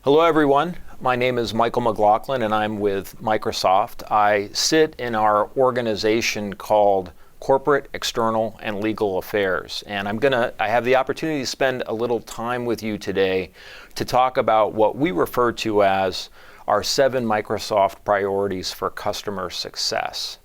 Hello everyone, my name is Michael McLoughlin and I'm with Microsoft. I sit in our organization called Corporate, External, and Legal Affairs. And I have the opportunity to spend a little time with you today to talk about what we refer to as our 7 Microsoft priorities for customer success.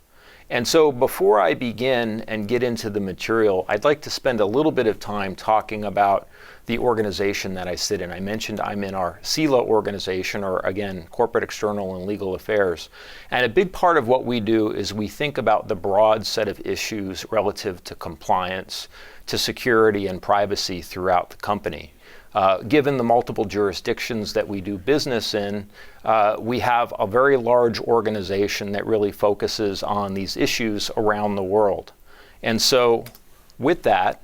And so before I begin and get into the material, I'd like to spend a little bit of time talking about the organization that I sit in. I mentioned I'm in our CELA organization, or again, Corporate, External, and Legal Affairs. And a big part of what we do is we think about the broad set of issues relative to compliance, to security and privacy throughout the company. Given the multiple jurisdictions that we do business in, we have a very large organization that really focuses on these issues around the world. And so with that,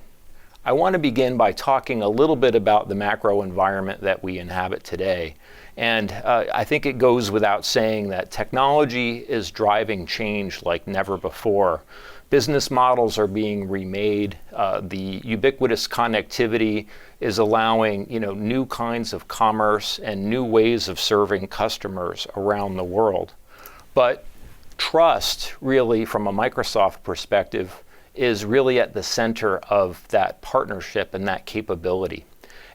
I want to begin by talking a little bit about the macro environment that we inhabit today. And I think it goes without saying that technology is driving change like never before. Business models are being remade. The ubiquitous connectivity is allowing, new kinds of commerce and new ways of serving customers around the world. But trust, really, from a Microsoft perspective, is really at the center of that partnership and that capability.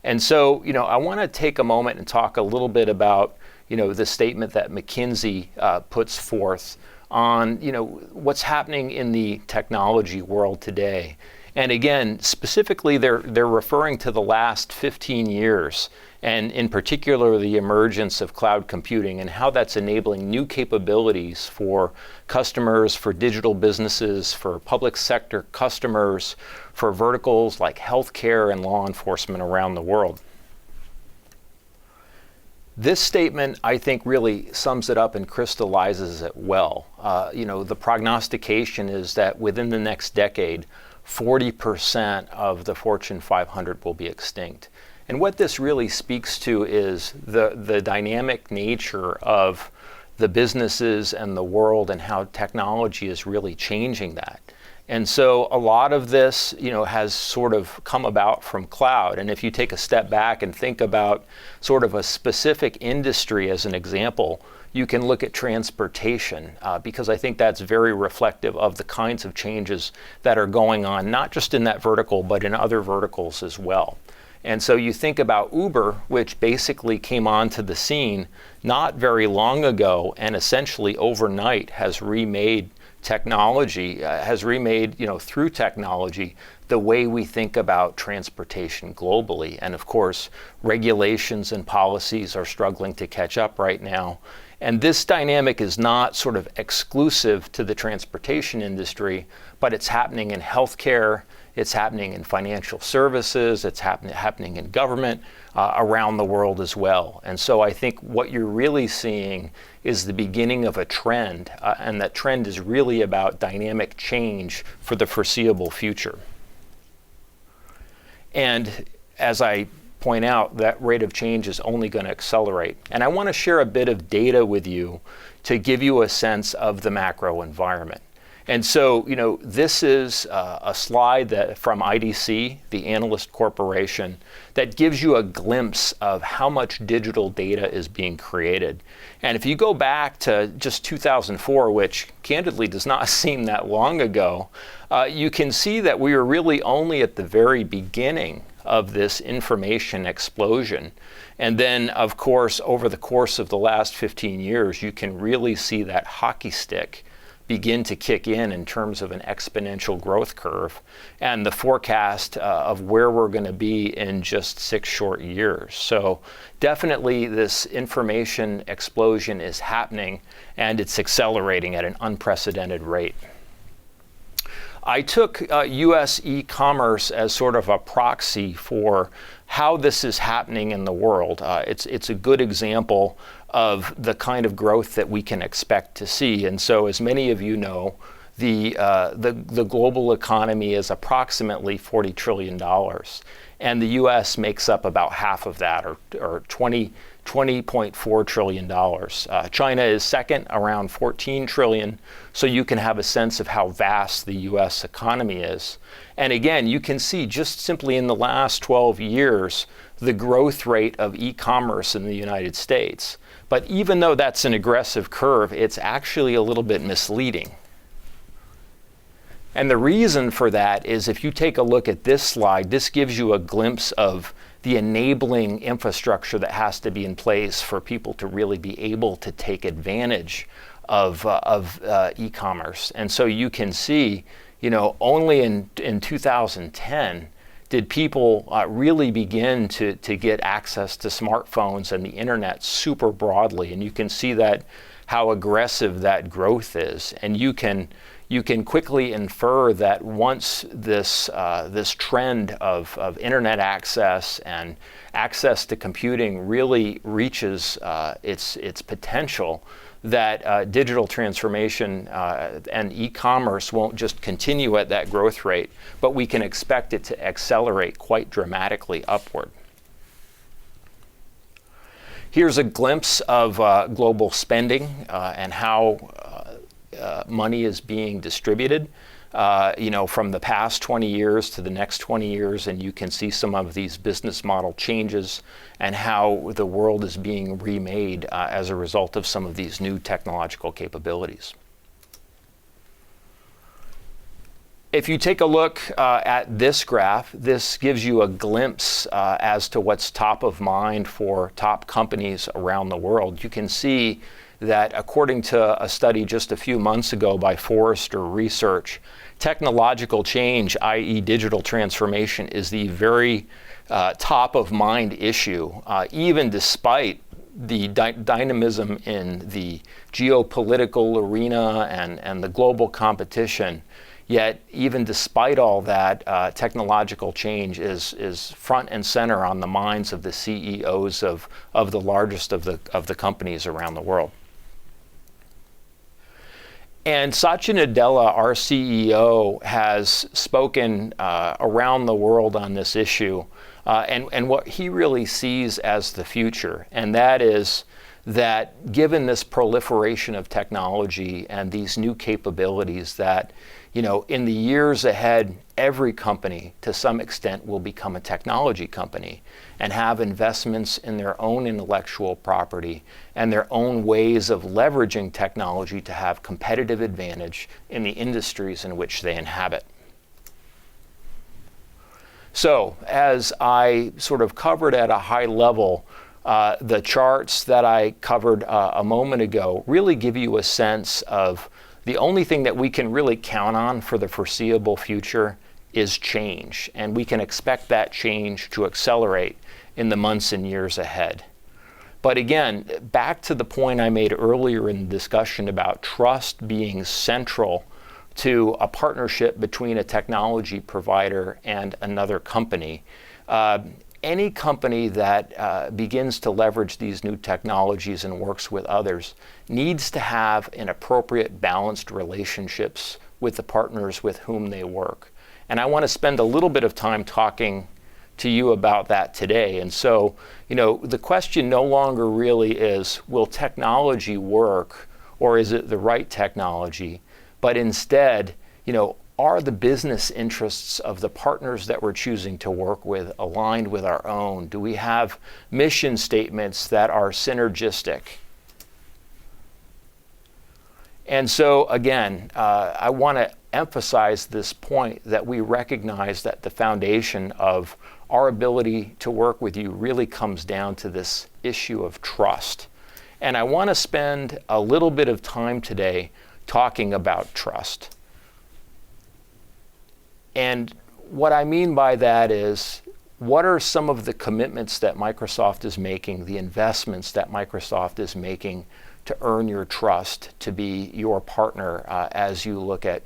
And so, I want to take a moment and talk a little bit about, the statement that McKinsey puts forth on, what's happening in the technology world today. And again, specifically, they're referring to the last 15 years, and in particular, the emergence of cloud computing and how that's enabling new capabilities for customers, for digital businesses, for public sector customers, for verticals like healthcare and law enforcement around the world. This statement, I think, really sums it up and crystallizes it well. The prognostication is that within the next decade, 40% of the Fortune 500 will be extinct. And what this really speaks to is the dynamic nature of the businesses and the world and how technology is really changing that. And so a lot of this, has sort of come about from cloud. And if you take a step back and think about sort of a specific industry as an example, you can look at transportation, because I think that's very reflective of the kinds of changes that are going on, not just in that vertical, but in other verticals as well. And so you think about Uber, which basically came onto the scene not very long ago and essentially overnight has remade technology, through technology, the way we think about transportation globally. And of course, regulations and policies are struggling to catch up right now. And this dynamic is not sort of exclusive to the transportation industry, but it's happening in healthcare, it's happening in financial services, it's happening in government around the world as well. And so I think what you're really seeing is the beginning of a trend, and that trend is really about dynamic change for the foreseeable future. And as I point out, that rate of change is only going to accelerate. And I want to share a bit of data with you to give you a sense of the macro environment. And so, this is a slide from IDC, the analyst corporation, that gives you a glimpse of how much digital data is being created. And if you go back to just 2004, which candidly does not seem that long ago, you can see that we were really only at the very beginning of this information explosion. And then, of course, over the course of the last 15 years, you can really see that hockey stick begin to kick in terms of an exponential growth curve and the forecast of where we're going to be in just 6 short years. So definitely this information explosion is happening, and it's accelerating at an unprecedented rate. I took US e-commerce as sort of a proxy for how this is happening in the world. It's a good example of the kind of growth that we can expect to see. And so, as many of you know, the global economy is approximately $40 trillion. And the US makes up about half of that, or $20.4 trillion. China is second, around 14 trillion. So you can have a sense of how vast the US economy is. And again, you can see just simply in the last 12 years, the growth rate of e-commerce in the United States. But even though that's an aggressive curve, it's actually a little bit misleading. And the reason for that is if you take a look at this slide, this gives you a glimpse of the enabling infrastructure that has to be in place for people to really be able to take advantage of e-commerce. And so you can see, only in 2010 did people really begin to get access to smartphones and the internet super broadly. And you can see that how aggressive that growth is. And you can quickly infer that once this trend of internet access and access to computing really reaches its potential, that digital transformation and e-commerce won't just continue at that growth rate, but we can expect it to accelerate quite dramatically upward. Here's a glimpse of global spending and how money is being distributed, from the past 20 years to the next 20 years, and you can see some of these business model changes and how the world is being remade as a result of some of these new technological capabilities. If you take a look at this graph, this gives you a glimpse as to what's top of mind for top companies around the world. You can see that according to a study just a few months ago by Forrester Research, technological change, i.e. digital transformation, is the very top of mind issue, even despite the dynamism in the geopolitical arena and the global competition. Yet, even despite all that, technological change is front and center on the minds of the CEOs of the largest of the companies around the world. And Satya Nadella, our CEO, has spoken around the world on this issue and what he really sees as the future. And that is that given this proliferation of technology and these new capabilities that, in the years ahead, every company to some extent will become a technology company and have investments in their own intellectual property and their own ways of leveraging technology to have competitive advantage in the industries in which they inhabit. So, as I sort of covered at a high level, the charts that I covered a moment ago really give you a sense of the only thing that we can really count on for the foreseeable future is change, and we can expect that change to accelerate in the months and years ahead. But again, back to the point I made earlier in the discussion about trust being central to a partnership between a technology provider and another company. Any company that begins to leverage these new technologies and works with others needs to have an appropriate balanced relationships with the partners with whom they work. And I want to spend a little bit of time talking to you about that today. And so, the question no longer really is, will technology work or is it the right technology? But instead, are the business interests of the partners that we're choosing to work with aligned with our own? Do we have mission statements that are synergistic? And so again, I want to emphasize this point that we recognize that the foundation of our ability to work with you really comes down to this issue of trust. And I want to spend a little bit of time today talking about trust. And what I mean by that is, what are some of the commitments that Microsoft is making, the investments that Microsoft is making to earn your trust, to be your partner as you look at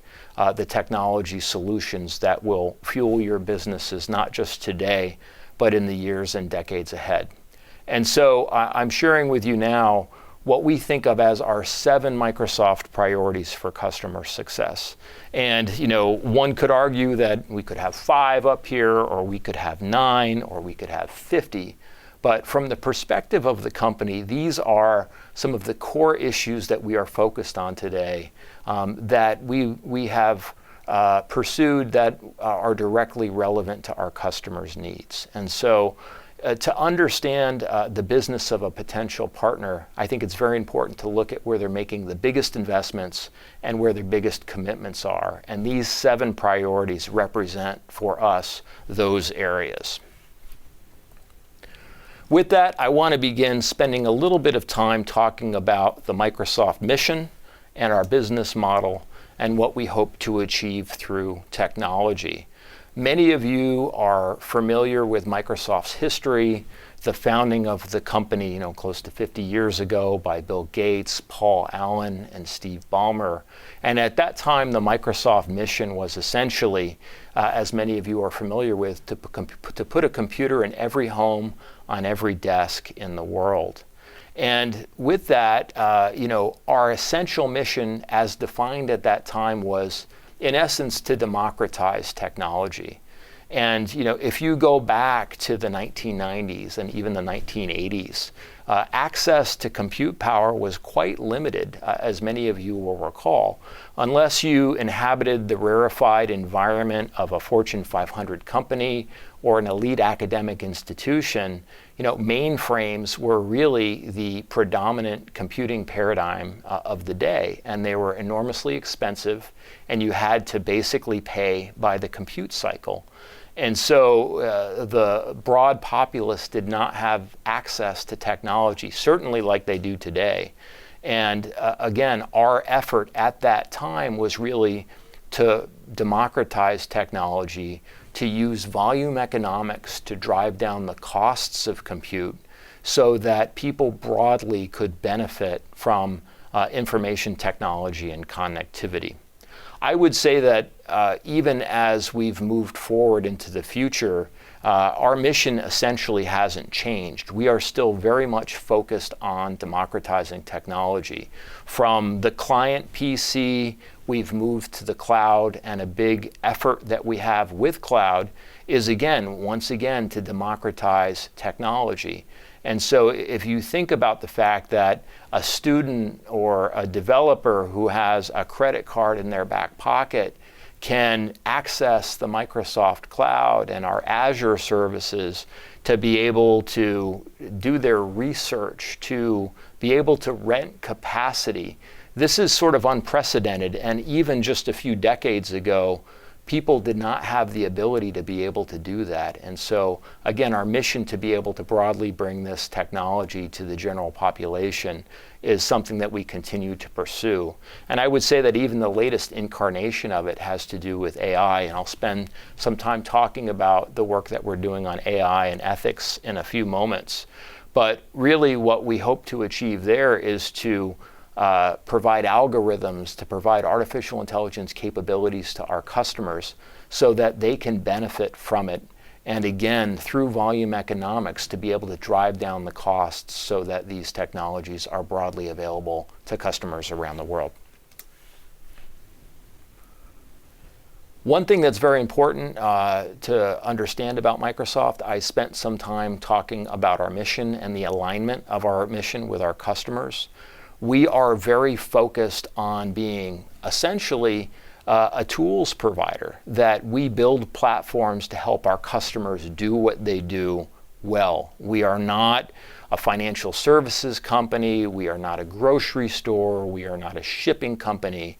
the technology solutions that will fuel your businesses, not just today, but in the years and decades ahead. And so I'm sharing with you now what we think of as our 7 Microsoft priorities for customer success. And one could argue that we could have 5 up here, or we could have 9, or we could have 50. But from the perspective of the company, these are some of the core issues that we are focused on today, that we have pursued that are directly relevant to our customers' needs. And so To understand the business of a potential partner, I think it's very important to look at where they're making the biggest investments and where their biggest commitments are. And these 7 priorities represent for us those areas. With that, I want to begin spending a little bit of time talking about the Microsoft mission and our business model and what we hope to achieve through technology. Many of you are familiar with Microsoft's history, the founding of the company, close to 50 years ago by Bill Gates, Paul Allen, and Steve Ballmer. And at that time, the Microsoft mission was essentially, as many of you are familiar with, to put a computer in every home, on every desk in the world. And with that, our essential mission as defined at that time was, in essence, to democratize technology. And if you go back to the 1990s and even the 1980s, access to compute power was quite limited, as many of you will recall, unless you inhabited the rarefied environment of a Fortune 500 company or an elite academic institution. Mainframes were really the predominant computing paradigm of the day, and they were enormously expensive, and you had to basically pay by the compute cycle. And so the broad populace did not have access to technology, certainly like they do today. And again, our effort at that time was really to democratize technology, to use volume economics to drive down the costs of compute so that people broadly could benefit from information technology and connectivity. I would say that even as we've moved forward into the future, our mission essentially hasn't changed. We are still very much focused on democratizing technology. From the client PC, we've moved to the cloud, and a big effort that we have with cloud is, once again, to democratize technology. And so if you think about the fact that a student or a developer who has a credit card in their back pocket can access the Microsoft cloud and our Azure services to be able to do their research, to be able to rent capacity, this is sort of unprecedented. And even just a few decades ago, people did not have the ability to be able to do that. And so, again, our mission to be able to broadly bring this technology to the general population is something that we continue to pursue. And I would say that even the latest incarnation of it has to do with AI, and I'll spend some time talking about the work that we're doing on AI and ethics in a few moments. But really what we hope to achieve there is to provide algorithms, to provide artificial intelligence capabilities to our customers so that they can benefit from it. And again, through volume economics, to be able to drive down the costs so that these technologies are broadly available to customers around the world. One thing that's very important to understand about Microsoft, I spent some time talking about our mission and the alignment of our mission with our customers. We are very focused on being essentially a tools provider, that we build platforms to help our customers do what they do well. We are not a financial services company. We are not a grocery store. We are not a shipping company.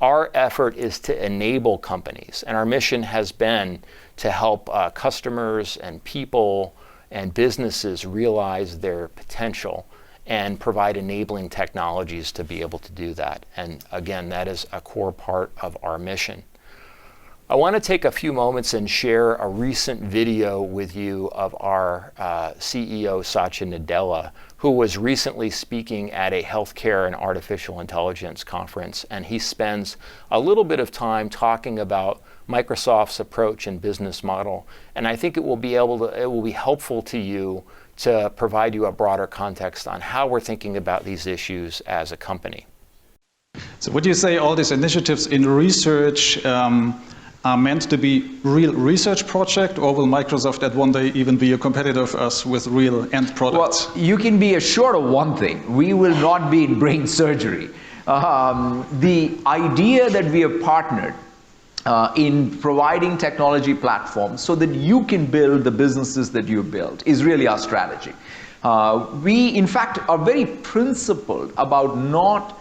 Our effort is to enable companies, and our mission has been to help customers and people and businesses realize their potential and provide enabling technologies to be able to do that. And again, that is a core part of our mission. I want to take a few moments and share a recent video with you of our CEO, Satya Nadella, who was recently speaking at a healthcare and artificial intelligence conference. And he spends a little bit of time talking about Microsoft's approach and business model. And I think it will be helpful to you to provide you a broader context on how we're thinking about these issues as a company. So would you say all these initiatives in research are meant to be real research projects, or will Microsoft at one day even be a competitor of us with real end products? Well, you can be assured of one thing: we will not be in brain surgery. The idea that we have partnered in providing technology platforms so that you can build the businesses that you build is really our strategy. We, in fact, are very principled about not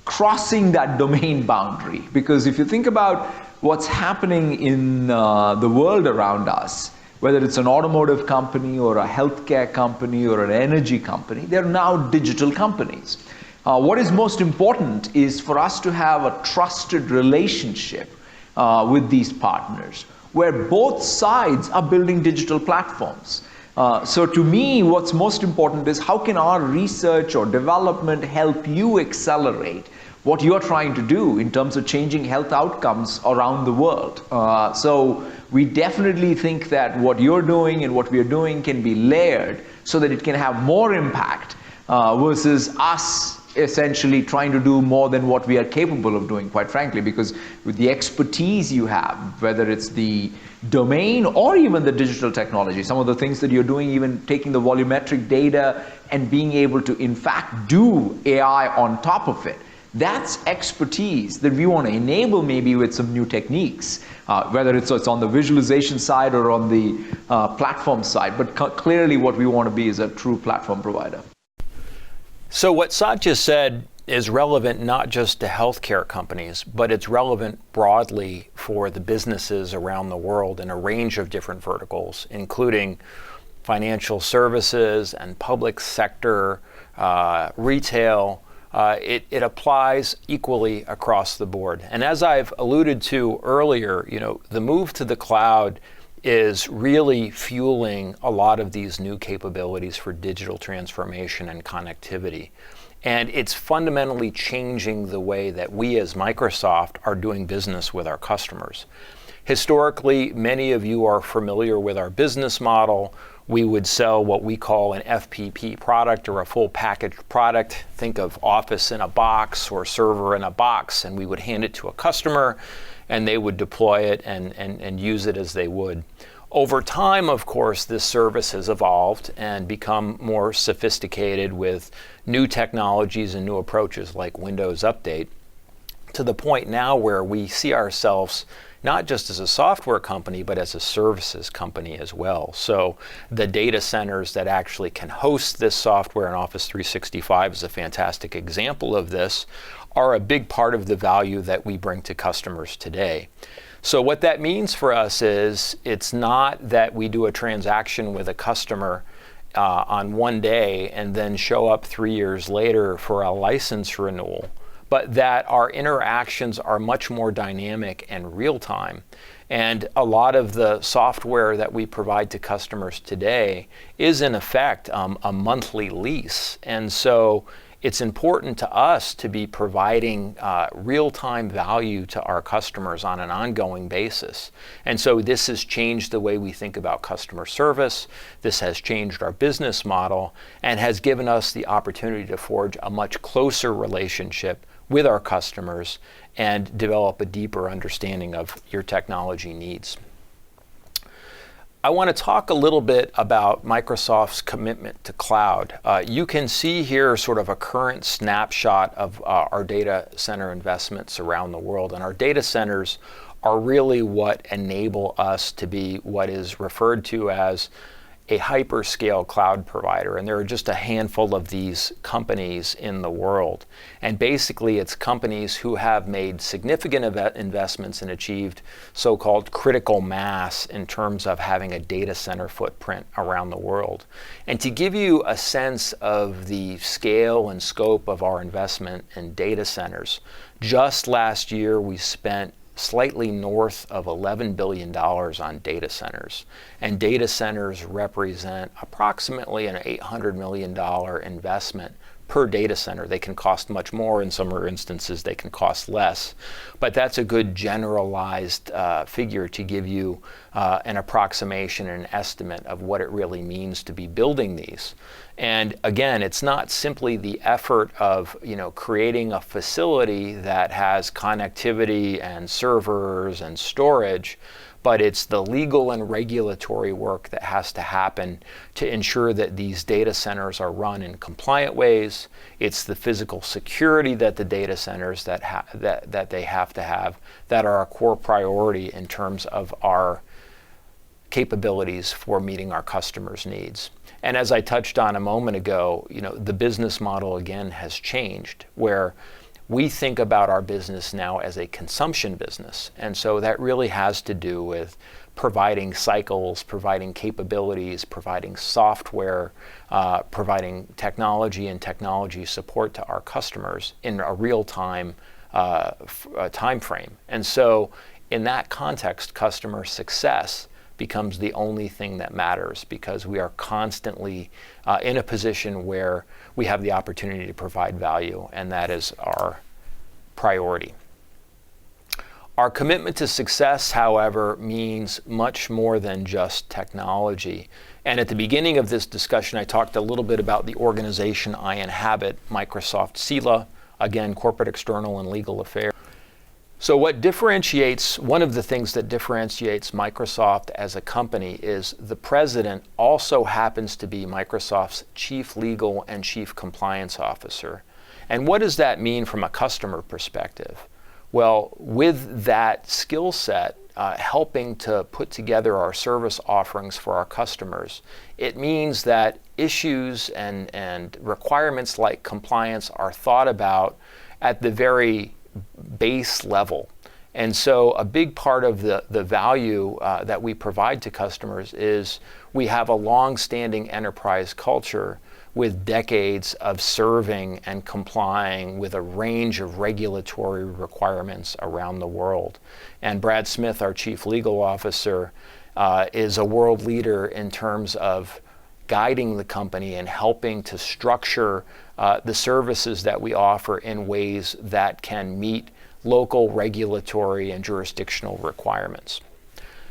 crossing that domain boundary, because if you think about what's happening in the world around us, whether it's an automotive company or a healthcare company or an energy company, they're now digital companies. What is most important is for us to have a trusted relationship with these partners, where both sides are building digital platforms. So to me, what's most important is how can our research or development help you accelerate what you're trying to do in terms of changing health outcomes around the world. So we definitely think that what you're doing and what we are doing can be layered so that it can have more impact versus us essentially trying to do more than what we are capable of doing, quite frankly, because with the expertise you have, whether it's the domain or even the digital technology, some of the things that you're doing, even taking the volumetric data and being able to in fact do AI on top of it, that's expertise that we want to enable maybe with some new techniques, whether it's on the visualization side or on the platform side. But clearly what we want to be is a true platform provider. So what Satya said is relevant not just to healthcare companies, but it's relevant broadly for the businesses around the world in a range of different verticals, including financial services and public sector, retail. It applies equally across the board. And as I've alluded to earlier, the move to the cloud is really fueling a lot of these new capabilities for digital transformation and connectivity. And it's fundamentally changing the way that we as Microsoft are doing business with our customers. Historically, many of you are familiar with our business model. We would sell what we call an FPP product or a full package product. Think of Office in a box or Server in a box, and we would hand it to a customer and they would deploy it and use it as they would. Over time, of course, this service has evolved and become more sophisticated with new technologies and new approaches like Windows Update, to the point now where we see ourselves not just as a software company, but as a services company as well. So the data centers that actually can host this software in Office 365 is a fantastic example of this, are a big part of the value that we bring to customers today. So what that means for us is it's not that we do a transaction with a customer on one day and then show up 3 years later for a license renewal, but that our interactions are much more dynamic and real time. And a lot of the software that we provide to customers today is in effect a monthly lease. And so it's important to us to be providing real-time value to our customers on an ongoing basis. And so this has changed the way we think about customer service. This has changed our business model and has given us the opportunity to forge a much closer relationship with our customers and develop a deeper understanding of your technology needs. I want to talk a little bit about Microsoft's commitment to cloud. You can see here sort of a current snapshot of our data center investments around the world. And our data centers are really what enable us to be what is referred to as a hyperscale cloud provider. And there are just a handful of these companies in the world. And basically, it's companies who have made significant investments and achieved so-called critical mass in terms of having a data center footprint around the world. And to give you a sense of the scale and scope of our investment in data centers, just last year we spent slightly north of $11 billion on data centers. And data centers represent approximately an $800 million investment per data center. They can cost much more. In some instances, they can cost less. But that's a good generalized figure to give you an approximation and an estimate of what it really means to be building these. And again, it's not simply the effort of creating a facility that has connectivity and servers and storage, but it's the legal and regulatory work that has to happen to ensure that these data centers are run in compliant ways. It's the physical security that the data centers that they have to have that are a core priority in terms of our capabilities for meeting our customers' needs. And as I touched on a moment ago, the business model again has changed, where we think about our business now as a consumption business. And so that really has to do with providing cycles, providing capabilities, providing software, providing technology and technology support to our customers in a real-time time frame. And so in that context, customer success becomes the only thing that matters, because we are constantly in a position where we have the opportunity to provide value, and that is our priority. Our commitment to success, however, means much more than just technology. And at the beginning of this discussion, I talked a little bit about the organization I inhabit, Microsoft CELA, again, corporate, external, and legal affairs. So one of the things that differentiates Microsoft as a company is the president also happens to be Microsoft's chief legal and chief compliance officer. And what does that mean from a customer perspective? Well, with that skill set, helping to put together our service offerings for our customers, it means that issues and requirements like compliance are thought about at the very base level. And so a big part of the value that we provide to customers is we have a long-standing enterprise culture with decades of serving and complying with a range of regulatory requirements around the world. And Brad Smith, our Chief Legal Officer, is a world leader in terms of guiding the company and helping to structure the services that we offer in ways that can meet local regulatory and jurisdictional requirements.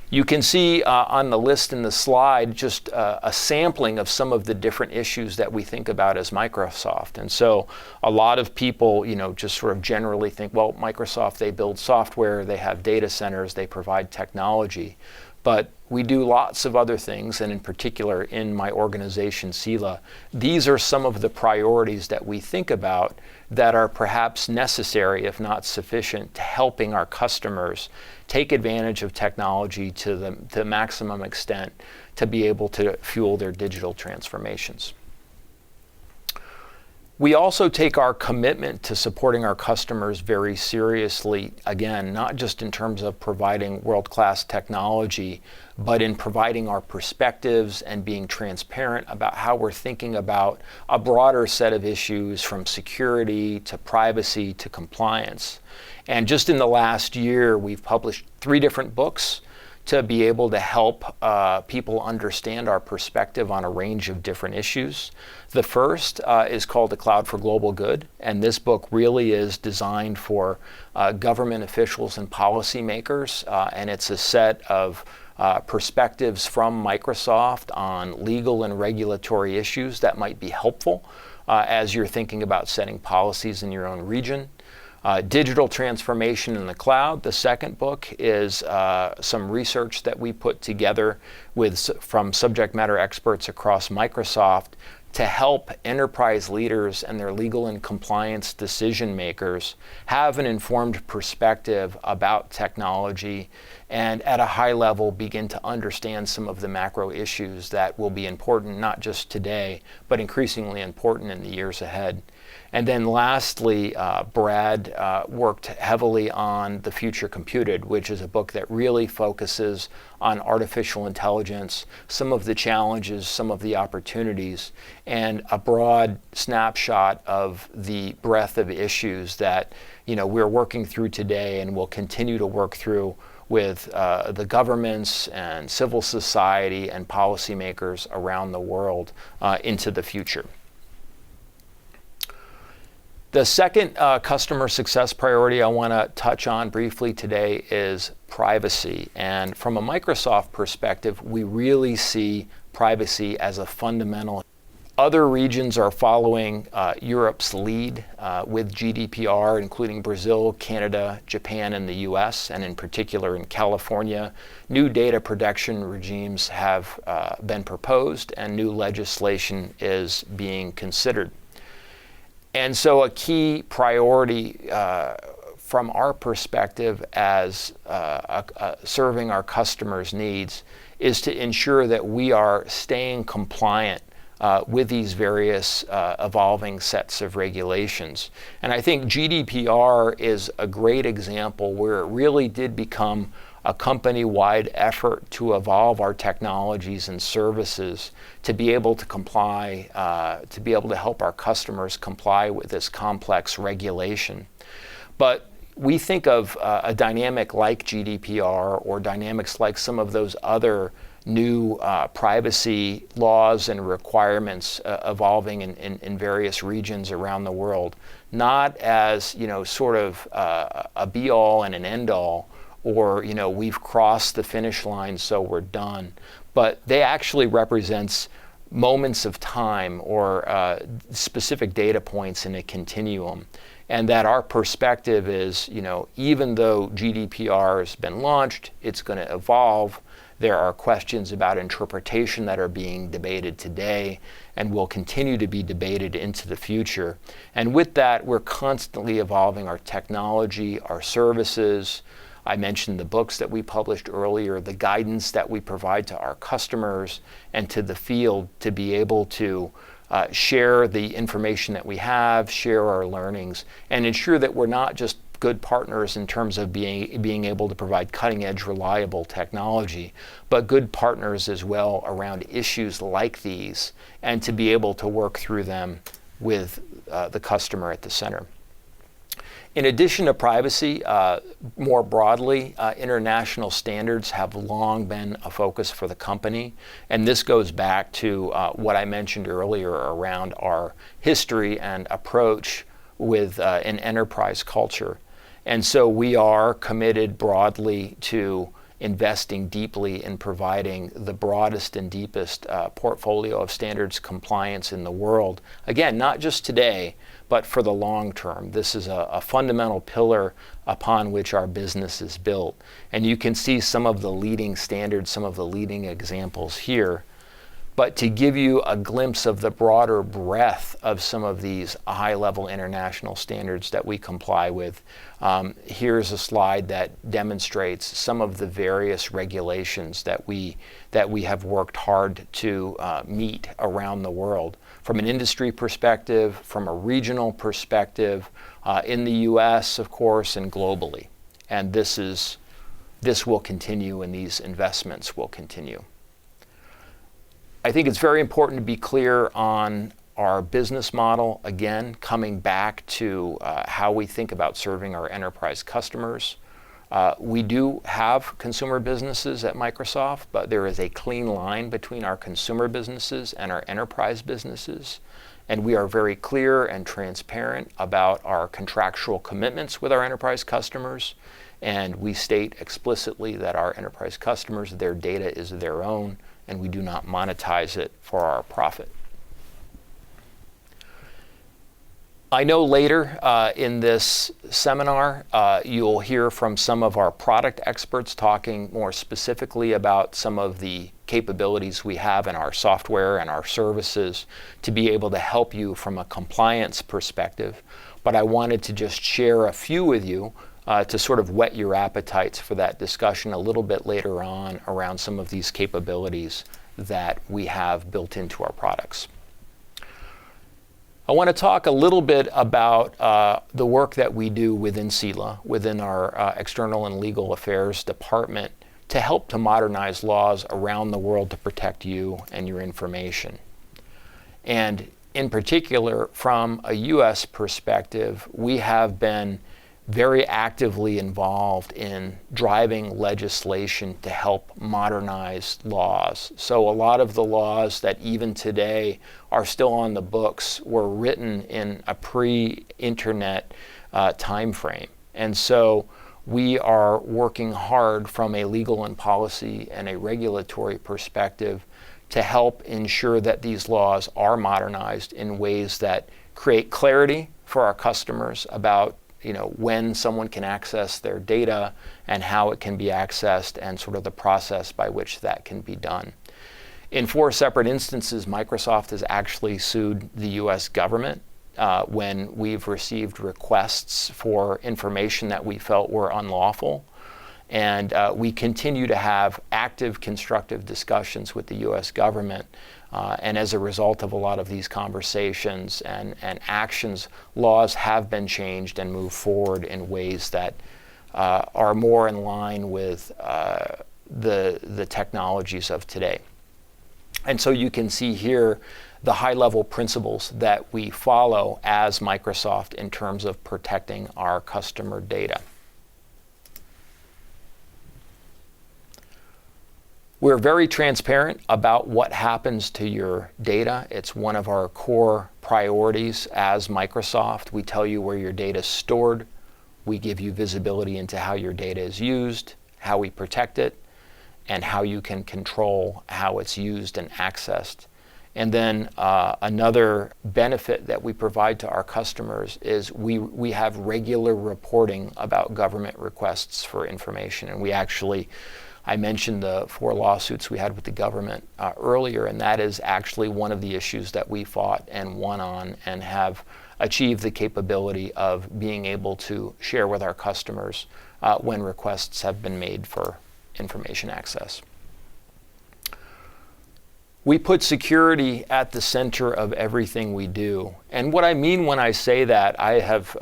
You can see on the list in the slide just a sampling of some of the different issues that we think about as Microsoft. And so a lot of people, just sort of generally think, well, Microsoft, they build software, they have data centers, they provide technology. But we do lots of other things, and in particular in my organization, CELA, these are some of the priorities that we think about that are perhaps necessary, if not sufficient, to helping our customers take advantage of technology to the maximum extent to be able to fuel their digital transformations. We also take our commitment to supporting our customers very seriously, again, not just in terms of providing world-class technology, but in providing our perspectives and being transparent about how we're thinking about a broader set of issues, from security to privacy to compliance. And just in the last year, we've published 3 different books to be able to help people understand our perspective on a range of different issues. The first is called The Cloud for Global Good, and this book really is designed for government officials and policymakers, and it's a set of perspectives from Microsoft on legal and regulatory issues that might be helpful as you're thinking about setting policies in your own region. Digital Transformation in the Cloud, the second book, is some research that we put together from subject matter experts across Microsoft to help enterprise leaders and their legal and compliance decision makers have an informed perspective about technology and at a high level begin to understand some of the macro issues that will be important not just today, but increasingly important in the years ahead. And then lastly, Brad worked heavily on The Future Computed, which is a book that really focuses on artificial intelligence, some of the challenges, some of the opportunities, and a broad snapshot of the breadth of issues that we're working through today and will continue to work through with the governments and civil society and policymakers around the world into the future. The second customer success priority I want to touch on briefly today is privacy. And from a Microsoft perspective, we really see privacy as a fundamental Other regions are following Europe's lead with GDPR, including Brazil, Canada, Japan, and the US, and in particular in California. New data protection regimes have been proposed and new legislation is being considered. And so a key priority from our perspective as serving our customers' needs is to ensure that we are staying compliant with these various evolving sets of regulations. And I think GDPR is a great example where it really did become a company-wide effort to evolve our technologies and services to be able to comply, to be able to help our customers comply with this complex regulation. But we think of a dynamic like GDPR or dynamics like some of those other new privacy laws and requirements evolving in various regions around the world, not as sort of a be-all and an end-all, or we've crossed the finish line so we're done, but they actually represents moments of time or specific data points in a continuum. And that our perspective is, even though GDPR has been launched, it's going to evolve. There are questions about interpretation that are being debated today and will continue to be debated into the future. And with that, we're constantly evolving our technology, our services. I mentioned the books that we published earlier, the guidance that we provide to our customers and to the field to be able to share the information that we have, share our learnings, and ensure that we're not just good partners in terms of being able to provide cutting-edge, reliable technology, but good partners as well around issues like these, and to be able to work through them with the customer at the center. In addition to privacy, more broadly, international standards have long been a focus for the company. And this goes back to what I mentioned earlier around our history and approach with an enterprise culture. And so we are committed broadly to investing deeply in providing the broadest and deepest portfolio of standards compliance in the world. Again, not just today, but for the long term. This is a fundamental pillar upon which our business is built. And you can see some of the leading standards, some of the leading examples here. But to give you a glimpse of the broader breadth of some of these high-level international standards that we comply with, here's a slide that demonstrates some of the various regulations that we have worked hard to meet around the world. From an industry perspective, from a regional perspective, in the US, of course, and globally. And this will continue, and these investments will continue. I think it's very important to be clear on our business model, again, coming back to how we think about serving our enterprise customers. We do have consumer businesses at Microsoft, but there is a clean line between our consumer businesses and our enterprise businesses. And we are very clear and transparent about our contractual commitments with our enterprise customers. And we state explicitly that our enterprise customers, their data is their own, and we do not monetize it for our profit. I know later in this seminar, you'll hear from some of our product experts talking more specifically about some of the capabilities we have in our software and our services to be able to help you from a compliance perspective. But I wanted to just share a few with you to sort of whet your appetites for that discussion a little bit later on around some of these capabilities that we have built into our products. I want to talk a little bit about the work that we do within CELA, within our External and Legal Affairs Department, to help to modernize laws around the world to protect you and your information. And in particular, from a US perspective, we have been very actively involved in driving legislation to help modernize laws. So a lot of the laws that even today are still on the books were written in a pre-internet time frame. And so we are working hard from a legal and policy and a regulatory perspective to help ensure that these laws are modernized in ways that create clarity for our customers about when someone can access their data and how it can be accessed and sort of the process by which that can be done. In 4 separate instances, Microsoft has actually sued the US government when we've received requests for information that we felt were unlawful. And we continue to have active, constructive discussions with the US government. And as a result of a lot of these conversations and actions, laws have been changed and moved forward in ways that are more in line with the technologies of today. And so you can see here the high-level principles that we follow as Microsoft in terms of protecting our customer data. We're very transparent about what happens to your data. It's one of our core priorities as Microsoft. We tell you where your data is stored. We give you visibility into how your data is used, how we protect it, and how you can control how it's used and accessed. And then another benefit that we provide to our customers is we have regular reporting about government requests for information. And I mentioned the 4 lawsuits we had with the government earlier, and that is actually one of the issues that we fought and won on and have achieved the capability of being able to share with our customers when requests have been made for information access. We put security at the center of everything we do. And what I mean when I say that, I have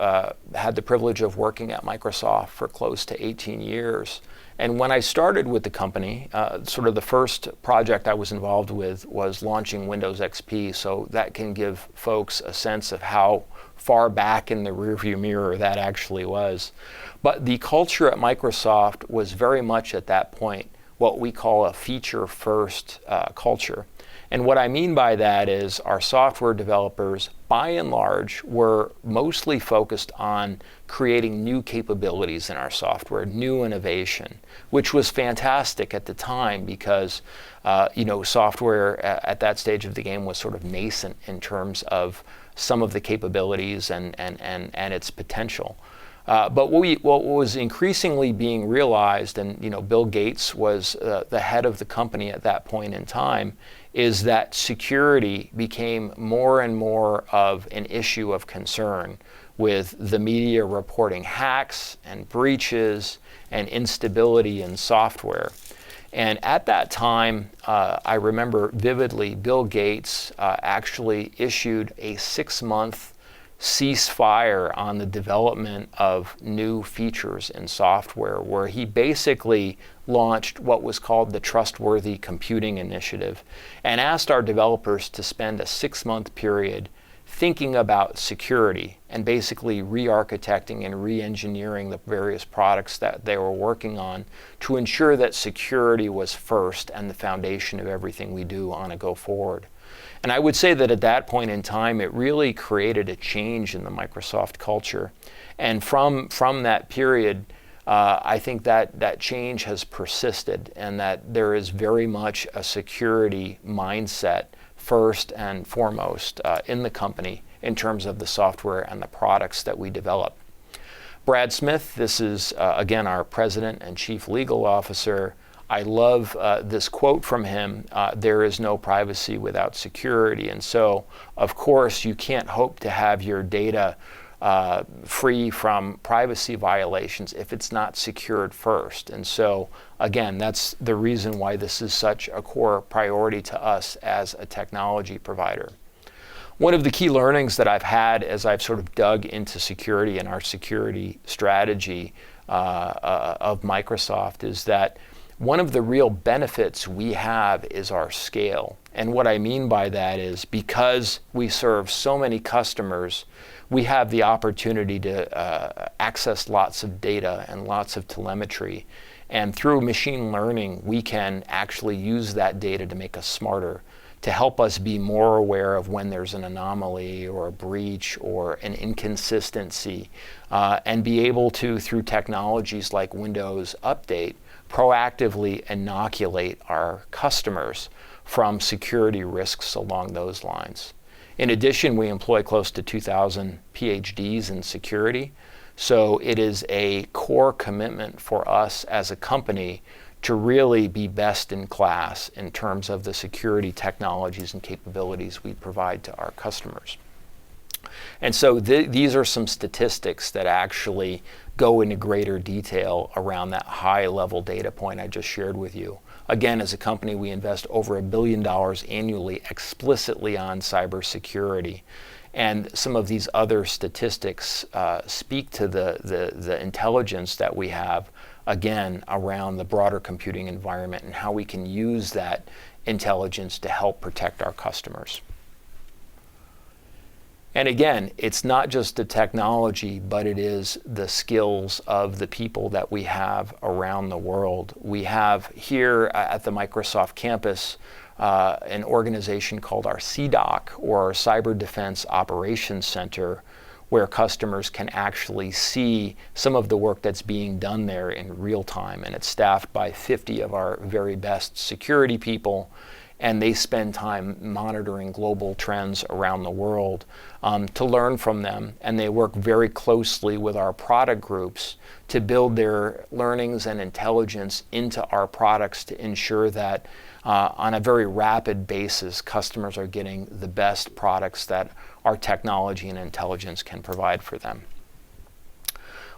had the privilege of working at Microsoft for close to 18 years. And when I started with the company, sort of the first project I was involved with was launching Windows XP, so that can give folks a sense of how far back in the rearview mirror that actually was. But the culture at Microsoft was very much at that point what we call a feature-first culture. And what I mean by that is our software developers, by and large, were mostly focused on creating new capabilities in our software, new innovation, which was fantastic at the time because software at that stage of the game was sort of nascent in terms of some of the capabilities and its potential. But what was increasingly being realized, and Bill Gates was the head of the company at that point in time, is that security became more and more of an issue of concern with the media reporting hacks and breaches and instability in software. And at that time, I remember vividly, Bill Gates actually issued a 6-month ceasefire on the development of new features in software, where he basically launched what was called the Trustworthy Computing Initiative and asked our developers to spend a 6-month period thinking about security and basically re-architecting and re-engineering the various products that they were working on to ensure that security was first and the foundation of everything we do on a go forward. And I would say that at that point in time, it really created a change in the Microsoft culture. And from that period, I think that change has persisted and that there is very much a security mindset first and foremost in the company in terms of the software and the products that we develop. Brad Smith, this is again our president and chief legal officer. I love this quote from him, there is no privacy without security. And so, of course, you can't hope to have your data free from privacy violations if it's not secured first. And so, again, that's the reason why this is such a core priority to us as a technology provider. One of the key learnings that I've had as I've sort of dug into security and our security strategy of Microsoft is that one of the real benefits we have is our scale. And what I mean by that is because we serve so many customers, we have the opportunity to access lots of data and lots of telemetry. And through machine learning, we can actually use that data to make us smarter, to help us be more aware of when there's an anomaly or a breach or an inconsistency, and be able to, through technologies like Windows Update, proactively inoculate our customers from security risks along those lines. In addition, we employ close to 2,000 PhDs in security, so it is a core commitment for us as a company to really be best in class in terms of the security technologies and capabilities we provide to our customers. And so these are some statistics that actually go into greater detail around that high-level data point I just shared with you. Again, as a company, we invest over $1 billion annually explicitly on cybersecurity. And some of these other statistics speak to the intelligence that we have, again, around the broader computing environment and how we can use that intelligence to help protect our customers. And again, it's not just the technology, but it is the skills of the people that we have around the world. We have here at the Microsoft campus an organization called our CDOC, or our Cyber Defense Operations Center, where customers can actually see some of the work that's being done there in real time. And it's staffed by 50 of our very best security people, and they spend time monitoring global trends around the world to learn from them. And they work very closely with our product groups to build their learnings and intelligence into our products to ensure that on a very rapid basis, customers are getting the best products that our technology and intelligence can provide for them.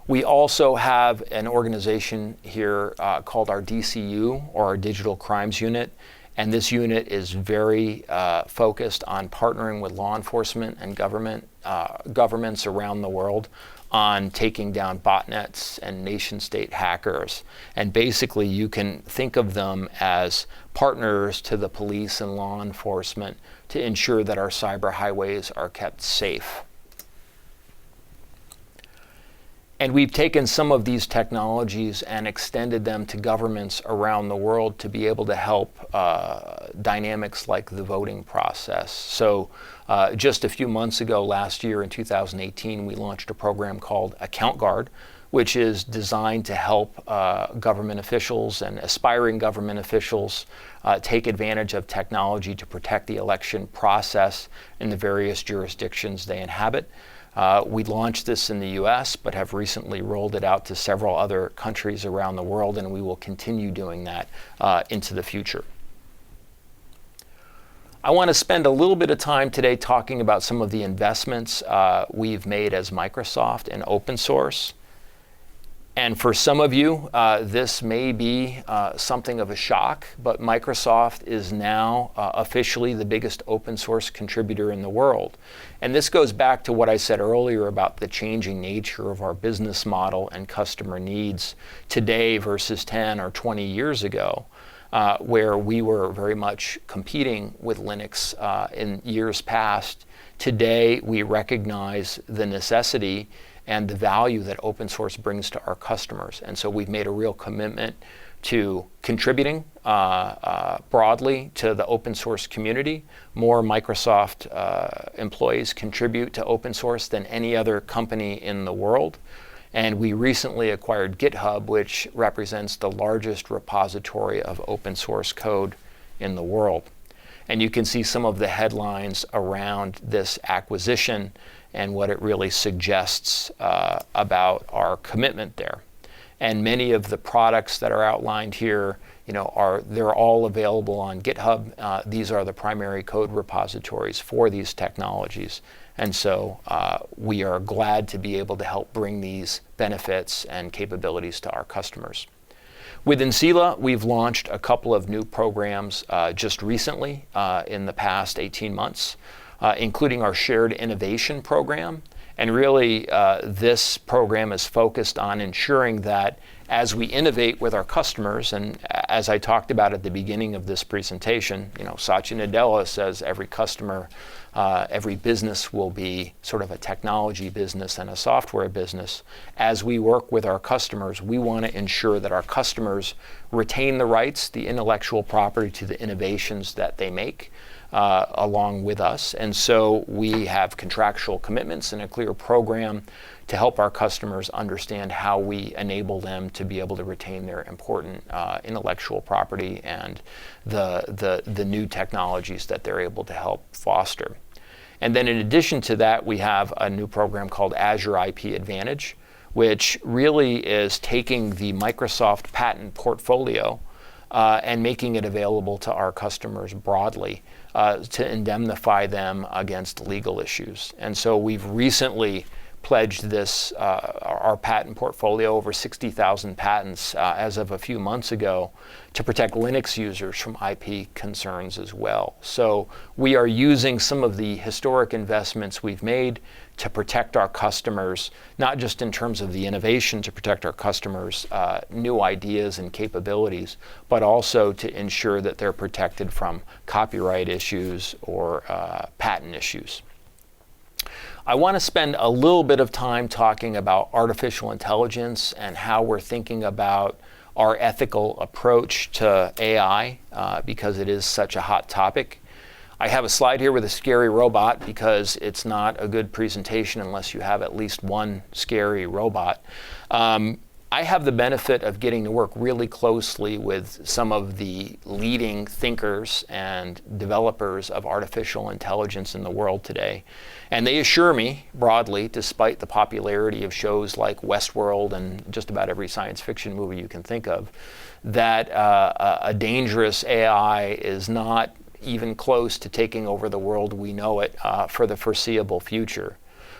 We also have an organization here called our DCU, or our Digital Crimes Unit. And this unit is very focused on partnering with law enforcement and governments around the world on taking down botnets and nation-state hackers. And basically, you can think of them as partners to the police and law enforcement to ensure that our cyber highways are kept safe. And we've taken some of these technologies and extended them to governments around the world to be able to help dynamics like the voting process. So just a few months ago, last year in 2018, we launched a program called Account Guard, which is designed to help government officials and aspiring government officials take advantage of technology to protect the election process in the various jurisdictions they inhabit. We launched this in the US, but have recently rolled it out to several other countries around the world, and we will continue doing that into the future. I want to spend a little bit of time today talking about some of the investments we've made as Microsoft in open source. And for some of you, this may be something of a shock, but Microsoft is now officially the biggest open source contributor in the world. And this goes back to what I said earlier about the changing nature of our business model and customer needs today versus 10 or 20 years ago, where we were very much competing with Linux in years past. Today, we recognize the necessity and the value that open source brings to our customers. And so we've made a real commitment to contributing broadly to the open source community. More Microsoft employees contribute to open source than any other company in the world. And we recently acquired GitHub, which represents the largest repository of open source code in the world. And you can see some of the headlines around this acquisition and what it really suggests about our commitment there. And many of the products that are outlined here, they're all available on GitHub. These are the primary code repositories for these technologies. And so we are glad to be able to help bring these benefits and capabilities to our customers. Within Sila, we've launched a couple of new programs just recently in the past 18 months. Including our Shared Innovation Program. And really, this program is focused on ensuring that as we innovate with our customers, and as I talked about at the beginning of this presentation, Satya Nadella says every customer, every business will be sort of a technology business and a software business. As we work with our customers, we want to ensure that our customers retain the rights, the intellectual property to the innovations that they make. along with us. And so we have contractual commitments and a clear program to help our customers understand how we enable them to be able to retain their important intellectual property and the new technologies that they're able to help foster. And then in addition to that, we have a new program called Azure IP Advantage, which really is taking the Microsoft patent portfolio and making it available to our customers broadly to indemnify them against legal issues. And so we've recently pledged this, our patent portfolio, over 60,000 patents as of a few months ago, to protect Linux users from IP concerns as well. So we are using some of the historic investments we've made to protect our customers, not just in terms of the innovation to protect our customers' new ideas and capabilities, but also to ensure that they're protected from copyright issues or patent issues. I want to spend a little bit of time talking about artificial intelligence and how we're thinking about our ethical approach to AI because it is such a hot topic. I have a slide here with a scary robot because it's not a good presentation unless you have at least one scary robot. I have the benefit of getting to work really closely with some of the leading thinkers and developers of artificial intelligence in the world today. And they assure me, broadly, despite the popularity of shows like Westworld and just about every science fiction movie you can think of, that a dangerous AI is not even close to taking over the world we know it for the foreseeable future.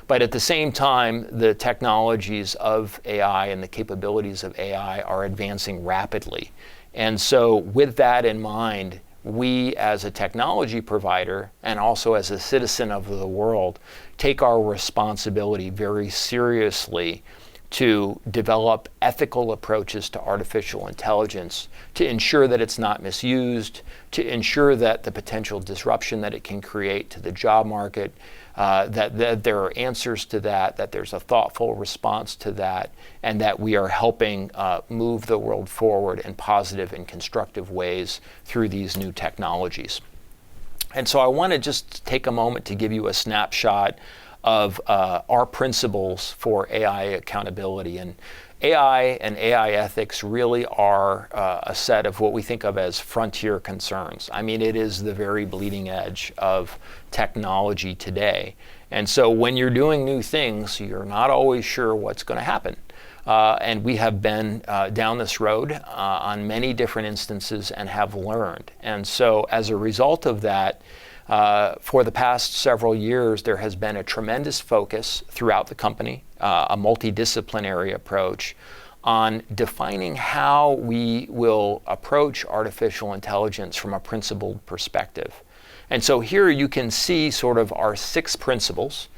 But at the same time, the technologies of AI and the capabilities of AI are advancing rapidly. And so with that in mind, we as a technology provider and also as a citizen of the world take our responsibility very seriously to develop ethical approaches to artificial intelligence, to ensure that it's not misused, to ensure that the potential disruption that it can create to the job market, that there are answers to that there's a thoughtful response to that, and that we are helping move the world forward in positive and constructive ways through these new technologies. And so I want to just take a moment to give you a snapshot of our principles for AI accountability. And AI ethics really are a set of what we think of as frontier concerns. I mean, it is the very bleeding edge of technology today. And so when you're doing new things, you're not always sure what's going to happen. And we have been down this road on many different instances and have learned. And so as a result of that, for the past several years, there has been a tremendous focus throughout the company, a multidisciplinary approach on defining how we will approach artificial intelligence from a principled perspective. And so here you can see sort of our 6 principles,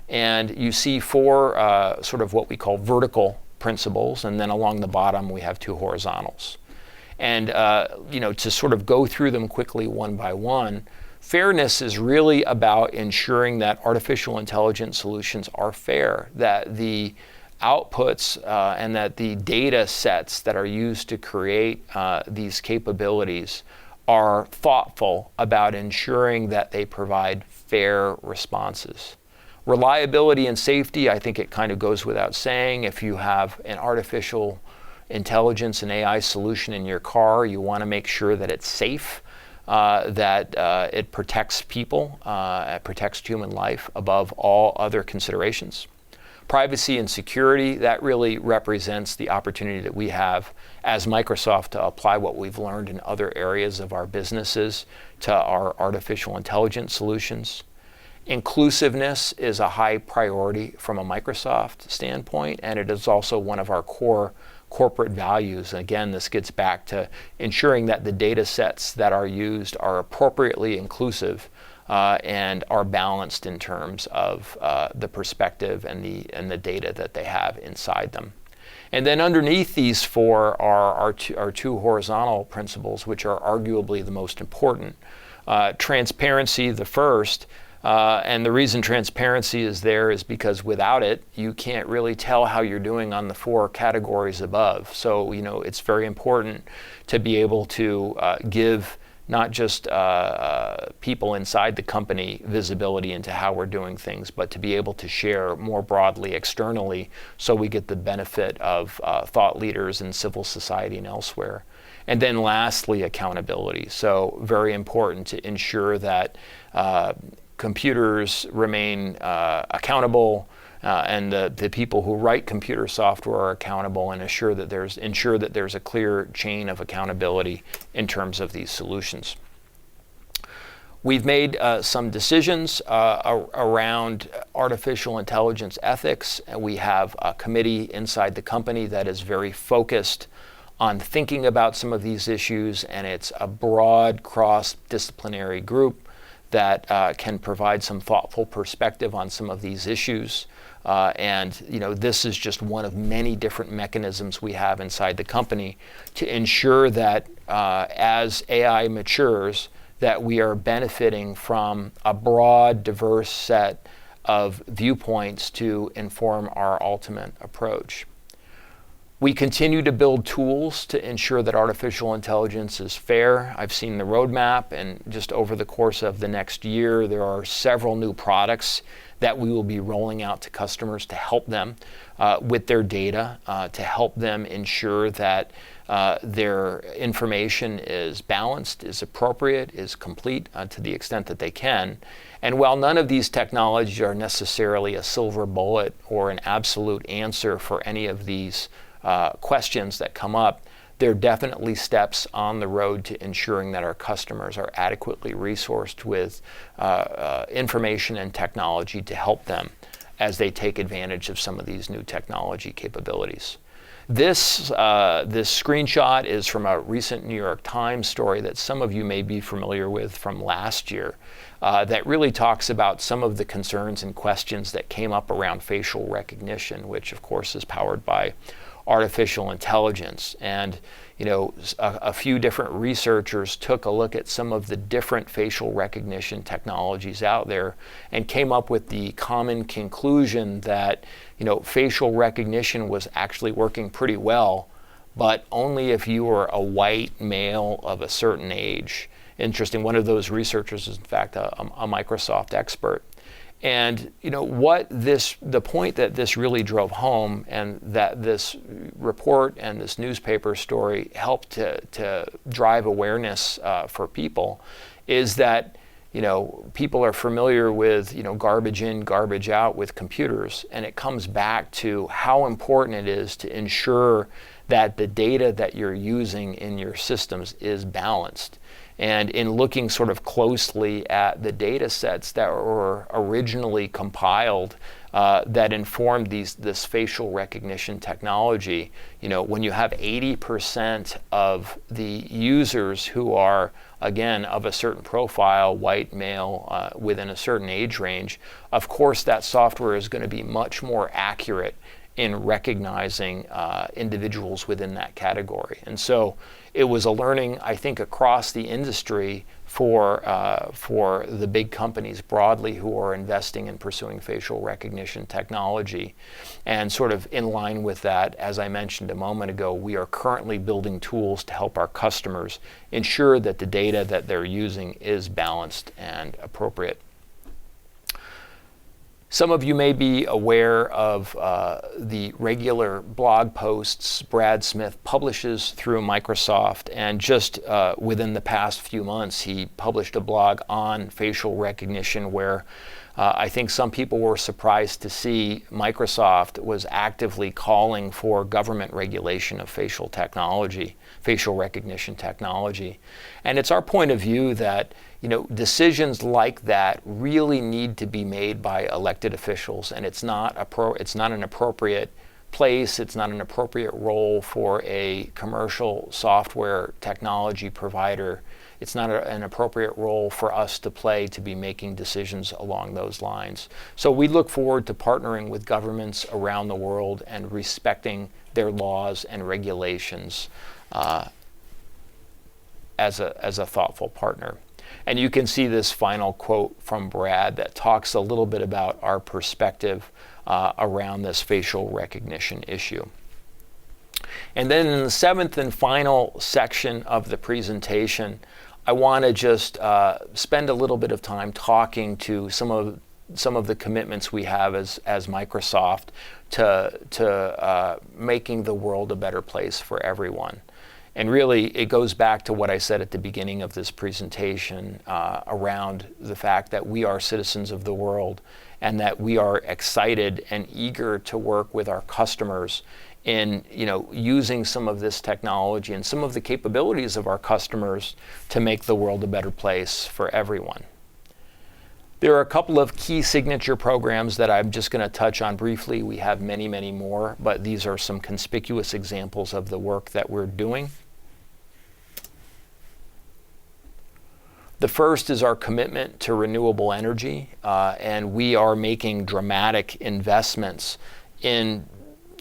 and you see 4 sort of what we call vertical principles, and then along the bottom we have 2 horizontals. And to sort of go through them quickly one by one, fairness is really about ensuring that artificial intelligence solutions are fair, that the outputs and that the data sets that are used to create these capabilities are thoughtful about ensuring that they provide fair responses. Reliability and safety, I think it kind of goes without saying. If you have an artificial intelligence and AI solution in your car, you want to make sure that it's safe, that it protects people, it protects human life above all other considerations. Privacy and security, that really represents the opportunity that we have as Microsoft to apply what we've learned in other areas of our businesses to our artificial intelligence solutions. Inclusiveness is a high priority from a Microsoft standpoint, and it is also one of our core corporate values. And again, this gets back to ensuring that the data sets that are used are appropriately inclusive and are balanced in terms of the perspective and the data that they have inside them. And then underneath these 4 are our 2 horizontal principles, which are arguably the most important. Transparency, the first. And the reason transparency is there is because without it, you can't really tell how you're doing on the 4 categories above. So, it's very important to be able to give not just people inside the company visibility into how we're doing things, but to be able to share more broadly externally so we get the benefit of thought leaders in civil society and elsewhere. And then lastly, accountability. So very important to ensure that computers remain accountable, and the people who write computer software are accountable, and ensure that there's a clear chain of accountability in terms of these solutions. We've made some decisions around artificial intelligence ethics, and we have a committee inside the company that is very focused on thinking about some of these issues, and it's a broad cross-disciplinary group that can provide some thoughtful perspective on some of these issues. And this is just one of many different mechanisms we have inside the company to ensure that as AI matures, that we are benefiting from a broad, diverse set of viewpoints to inform our ultimate approach. We continue to build tools to ensure that artificial intelligence is fair. I've seen the roadmap, and just over the course of the next year, there are several new products that we will be rolling out to customers to help them with their data, to help them ensure that their information is balanced, is appropriate, is complete to the extent that they can. And while none of these technologies are necessarily a silver bullet or an absolute answer for any of these questions that come up, they're definitely steps on the road to ensuring that our customers are adequately resourced with information and technology to help them as they take advantage of some of these new technology capabilities. This screenshot is from a recent New York Times story that some of you may be familiar with from last year that really talks about some of the concerns and questions that came up around facial recognition, which of course is powered by artificial intelligence. And a few different researchers took a look at some of the different facial recognition technologies out there and came up with the common conclusion that facial recognition was actually working pretty well, but only if you were a white male of a certain age. Interesting, one of those researchers is in fact a Microsoft expert. And the point that this really drove home, and that this report and this newspaper story helped to drive awareness for people, is that people are familiar with garbage in, garbage out with computers, and it comes back to how important it is to ensure that the data that you're using in your systems is balanced. And in looking sort of closely at the data sets that were originally compiled that informed this facial recognition technology, when you have 80% of the users who are, again, of a certain profile, white, male, within a certain age range, of course that software is going to be much more accurate in recognizing individuals within that category. And so it was a learning, I think, across the industry for the big companies broadly who are investing in pursuing facial recognition technology. And sort of in line with that, as I mentioned a moment ago, we are currently building tools to help our customers ensure that the data that they're using is balanced and appropriate. Some of you may be aware of the regular blog posts Brad Smith publishes through Microsoft, and just within the past few months he published a blog on facial recognition where I think some people were surprised to see Microsoft was actively calling for government regulation of facial recognition technology. And it's our point of view that decisions like that really need to be made by elected officials, and it's not an appropriate place, it's not an appropriate role for a commercial software technology provider. It's not an appropriate role for us to play to be making decisions along those lines. So we look forward to partnering with governments around the world and respecting their laws and regulations as a thoughtful partner. And you can see this final quote from Brad that talks a little bit about our perspective around this facial recognition issue. And then in the seventh and final section of the presentation, I want to just spend a little bit of time talking to some of the commitments we have as Microsoft to making the world a better place for everyone. And really, it goes back to what I said at the beginning of this presentation around the fact that we are citizens of the world and that we are excited and eager to work with our customers in using some of this technology and some of the capabilities of our customers to make the world a better place for everyone. There are a couple of key signature programs that I'm just going to touch on briefly. We have many, many more, but these are some conspicuous examples of the work that we're doing. The first is our commitment to renewable energy, and we are making dramatic investments in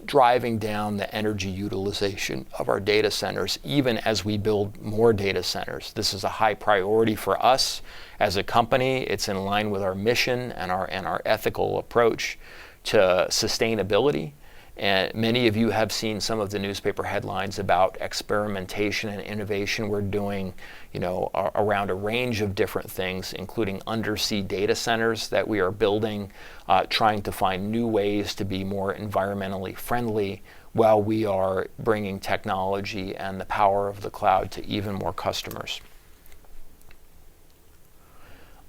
driving down the energy utilization of our data centers, even as we build more data centers. This is a high priority for us as a company. It's in line with our mission and our ethical approach to sustainability. And many of you have seen some of the newspaper headlines about experimentation and innovation we're doing, around a range of different things, including undersea data centers that we are building, trying to find new ways to be more environmentally friendly while we are bringing technology and the power of the cloud to even more customers.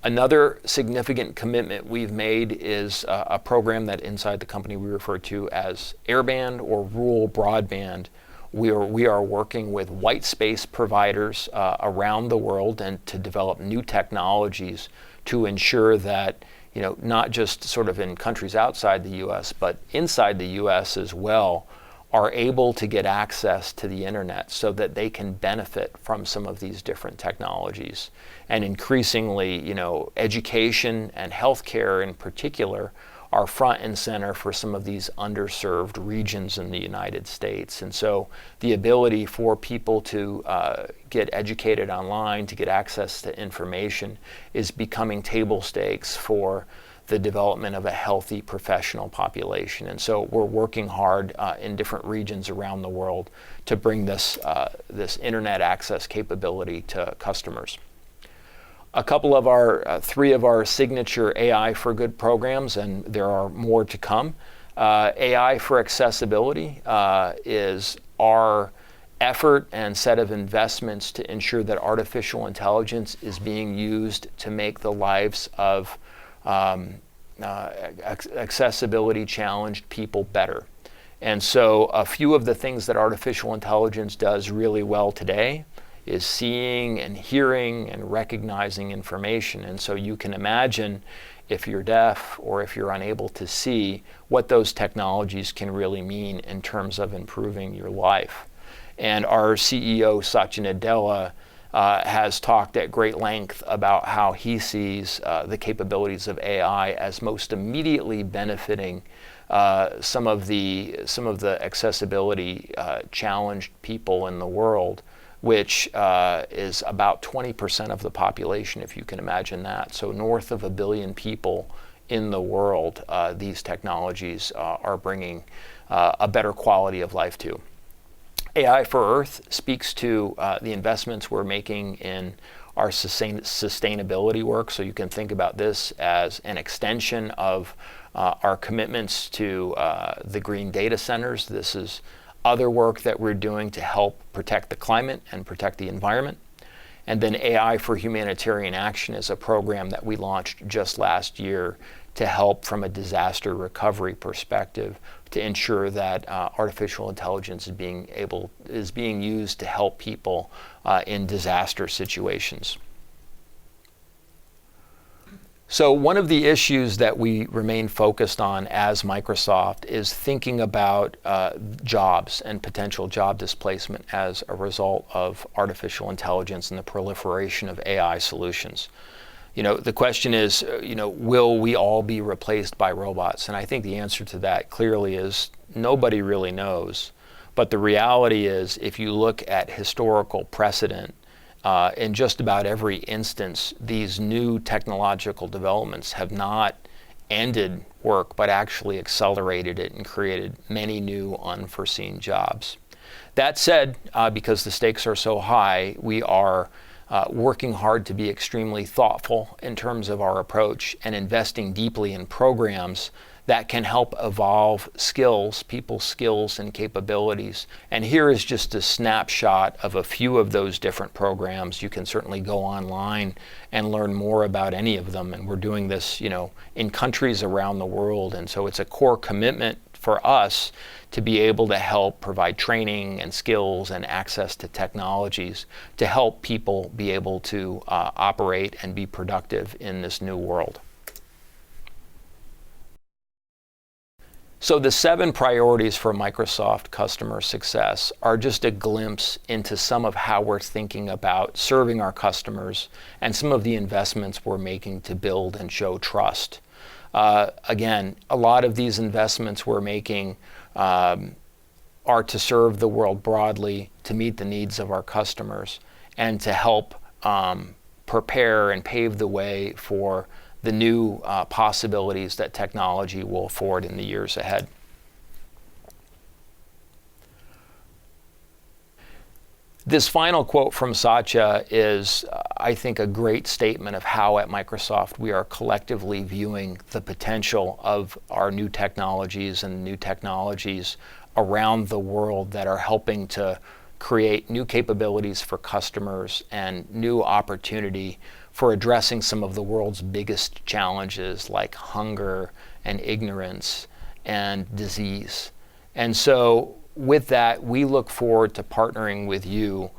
Another significant commitment we've made is a program that inside the company we refer to as airband or rural broadband. We are working with white space providers around the world and to develop new technologies to ensure that not just sort of in countries outside the U.S. but inside the U.S. as well are able to get access to the internet so that they can benefit from some of these different technologies. And increasingly, education and healthcare in particular are front and center for some of these underserved regions in the United States. And so the ability for people to get educated online, to get access to information, is becoming table stakes for the development of a healthy professional population. And so we're working hard in different regions around the world to bring this internet access capability to customers. A couple of three of our signature AI for Good programs, and there are more to come. AI for Accessibility is our effort and set of investments to ensure that artificial intelligence is being used to make the lives of accessibility challenged people better. And so a few of the things that artificial intelligence does really well today is seeing and hearing and recognizing information. And so you can imagine, if you're deaf or if you're unable to see, what those technologies can really mean in terms of improving your life. And our CEO, Satya Nadella, has talked at great length about how he sees the capabilities of AI as most immediately benefiting some of the accessibility challenged people in the world, which is about 20% of the population, if you can imagine that. So north of 1 billion people in the world, these technologies are bringing a better quality of life to. AI for Earth speaks to the investments we're making in our sustainability work. So you can think about this as an extension of our commitments to the green data centers. This is other work that we're doing to help protect the climate and protect the environment. And then AI for Humanitarian Action is a program that we launched just last year to help from a disaster recovery perspective to ensure that artificial intelligence is being used to help people in disaster situations. So one of the issues that we remain focused on as Microsoft is thinking about jobs and potential job displacement as a result of artificial intelligence and the proliferation of AI solutions. The question is, will we all be replaced by robots? And I think the answer to that clearly is nobody really knows. But the reality is, if you look at historical precedent, in just about every instance, these new technological developments have not ended work, but actually accelerated it and created many new unforeseen jobs. That said, because the stakes are so high, we are working hard to be extremely thoughtful in terms of our approach and investing deeply in programs that can help evolve skills, people's skills and capabilities. And here is just a snapshot of a few of those different programs. You can certainly go online and learn more about any of them. And we're doing this, in countries around the world. And so it's a core commitment for us to be able to help provide training and skills and access to technologies to help people be able to operate and be productive in this new world. So the 7 priorities for Microsoft customer success are just a glimpse into some of how we're thinking about serving our customers and some of the investments we're making to build and show trust. Again, a lot of these investments we're making are to serve the world broadly, to meet the needs of our customers, and to help prepare and pave the way for the new possibilities that technology will afford in the years ahead. This final quote from Satya is, I think, a great statement of how at Microsoft we are collectively viewing the potential of our new technologies and new technologies around the world that are helping to create new capabilities for customers and new opportunity for addressing some of the world's biggest challenges like hunger and ignorance and disease. And so with that, we look forward to partnering with you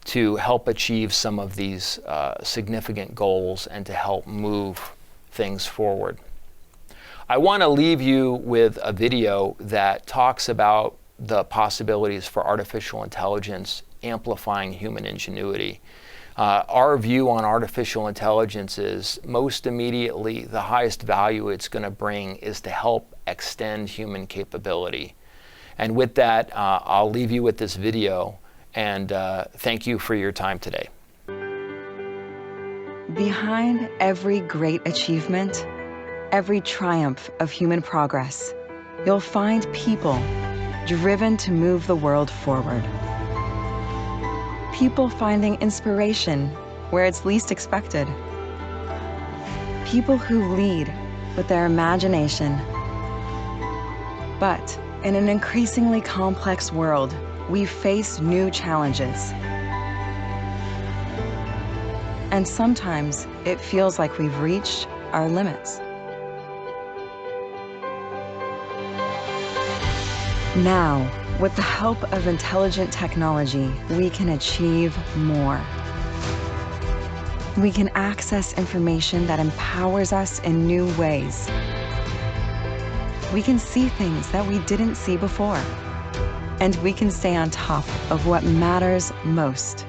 to help achieve some of these significant goals and to help move things forward. I want to leave you with a video that talks about the possibilities for artificial intelligence amplifying human ingenuity. Our view on artificial intelligence is most immediately the highest value it's going to bring is to help extend human capability. And with that, I'll leave you with this video, and thank you for your time today. Behind every great achievement, every triumph of human progress, you'll find people driven to move the world forward. People finding inspiration where it's least expected. People who lead with their imagination. But in an increasingly complex world, we face new challenges. And sometimes it feels like we've reached our limits. Now, with the help of intelligent technology, we can achieve more. We can access information that empowers us in new ways. We can see things that we didn't see before. And we can stay on top of what matters most.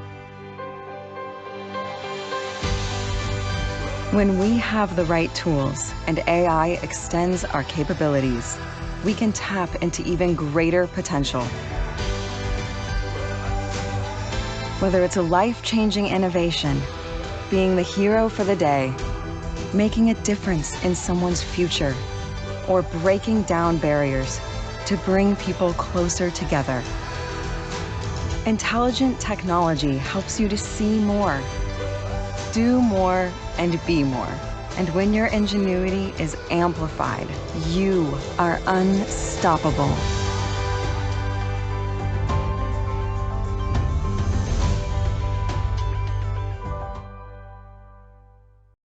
When we have the right tools and AI extends our capabilities, we can tap into even greater potential. Whether it's a life-changing innovation, being the hero for the day, making a difference in someone's future, or breaking down barriers to bring people closer together. Intelligent technology helps you to see more, do more, and be more. And when your ingenuity is amplified, you are unstoppable.